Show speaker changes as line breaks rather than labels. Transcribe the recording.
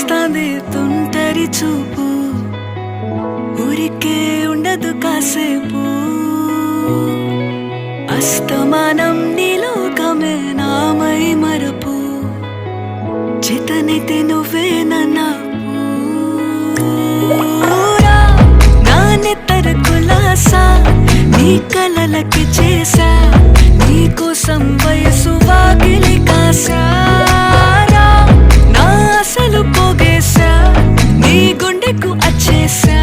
వస్తాంది తుంటరి చూపు, ఊరికే ఉండదు కాసేపు. అస్తమానం నీలోకమే నామై మరపు, చేతనైతే నువ్వే నాకు. నా నెత్తర కులాసా నీ కలలకి చేసా, నీ కోసం వయసు వాకిలి కాసా. నా అసలు పోగేశా, నీ గుండెకు అచ్చేసా.